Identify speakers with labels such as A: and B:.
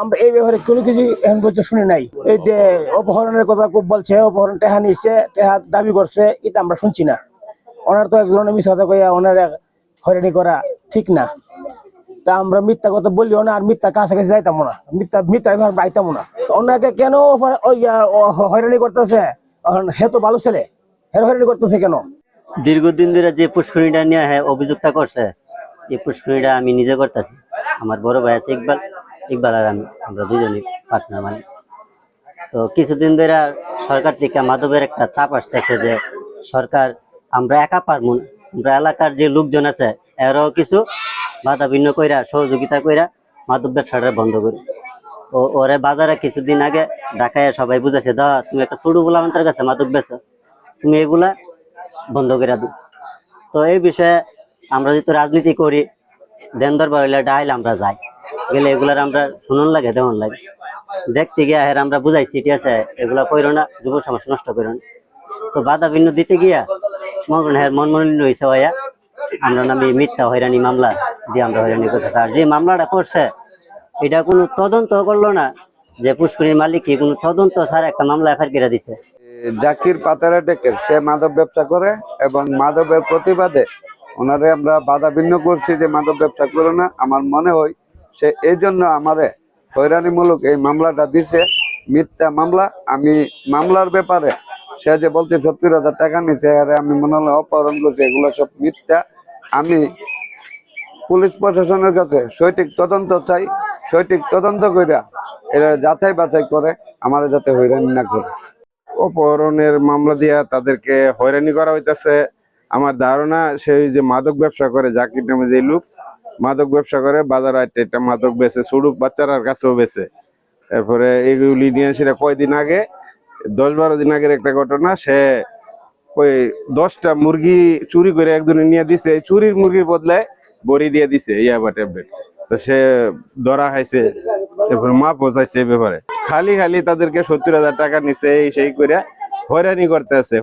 A: আমরা এই ব্যাপারে কোনো কিছু এখন পর্যন্ত শুনি নাই। এই যে অপহরণের কথা খুব বলছে, অপহরণ টেহা নিচ্ছে, টেহা দাবি করছে, এটা আমরা শুনছি না। ওনার তো একজন মিথ্যা কথা কইয়া ওনার হয়রানি করা ঠিক না। তা আমরা মিথ্যা কথা বললিও না, আর মিথ্যা কাছাকাছি যাইতাম না, মিথ্যা পাইতাম না। ওনাকে কেন হয়রানি করতেছে? হে তো ভালো ছেলে, হে হয়রানি করতেছে কেন?
B: দীর্ঘদিন ধরে যে পুষ্করিণীটা নিয়ে অভিযোগটা করছে, এই পুষ্করিণীটা আমি নিজে করতেছি। আমার বড় ভাই আছে ইকবাল, ইকবাল আর আমরা দুজনই পার্টনার মালিক। তো কিছুদিন ধরে সরকার থেকে মাদকের একটা চাপ আসতেছে যে সরকার আমরা একা পারবো না, আমরা এলাকার যে লোকজন আছে এরাও কিছু বাধা ভিন্ন কইরা সহযোগিতা কইরা মাদক ব্যবসাটা বন্ধ করি। ওরে বাজারে কিছুদিন আগে ঢাকায় সবাই বুঝাচ্ছে, দা তুমি একটা ছোট বলে আমাদের কাছে মাদক বেচো, তুমি এগুলা বন্ধ করে দিও। তো এই বিষয়ে আমরা যেহেতু রাজনীতি করি, দেন দরবার হইলে ডাইল আমরা যাই, গেলে এগুলার আমরা শুনুন লাগে, দেমন লাগে, দেখতে গিয়া হের আমরা বুঝাইছি, ঠিক আছে এগুলা কইরো না, যুব সমাজ নষ্ট করো না। তো বাধা ভিন্ন দিতে গিয়া মন মলিন হয়েছে হইয়া আমরা নামে মিথ্যা হয়রানি মামলা দিয়ে আমরা হয়রানি করতেছি। আর যে মামলাটা করছে এটা কোনো তদন্ত করলো না, যে পুষ্করিণীর মালিক কি কোনো তদন্ত ছাড়া একটা মামলা এফআইআর করে দিচ্ছে।
C: জাকির পাতারা টেকের সে মাদক ব্যবসা করে এবং মাদকের প্রতিবাদে ওনারে আমরা বাধা ভিন্ন করছি যে মাদক ব্যবসা করে না। আমার মনে হয় সে এই জন্য আমারে হয়রানিমূলক এই মামলাটা দিছে, মিথ্যা মামলা। আমি মামলার ব্যাপারে সে যে বলছে 70,000 টাকা নিছে, আরে আমি মনে হলো অপহরণ করছি, এগুলো সব মিথ্যা। আমি পুলিশ প্রশাসনের কাছে সঠিক তদন্ত চাই, সঠিক তদন্ত কইরা এরা যাচাই বাছাই করে আমার যাতে হয়রানি না করে।
D: অপহরণের মামলা দিয়া তাদেরকে হয়রানি করা হইতেছে। আমার ধারণা সেই যে মাদক ব্যবসা করে, জাকির নামে যে লোক মাদক ব্যবসা করে, বাজার একটা মাদক বেচে, ছোট বাচ্চারার কাছেও বেচে। তারপরে এইগুলি নিয়ে সেটা কয়দিন আগে 10-12 দিন আগের একটা ঘটনা, সে ওই 10টা মুরগি চুরি করে একজনে নিয়ে দিছে, চুরির মুরগির বদলায় বড়ি দিয়ে দিছে ইয়াবা ট্যাবলেট। তো সে ধরা খাইছে, তারপরে মা পৌঁছাইছে। এই ব্যাপারে খালি খালি তাদেরকে 70,000 টাকা নিছে, এই সেই করে হয়রানি করতে আছে।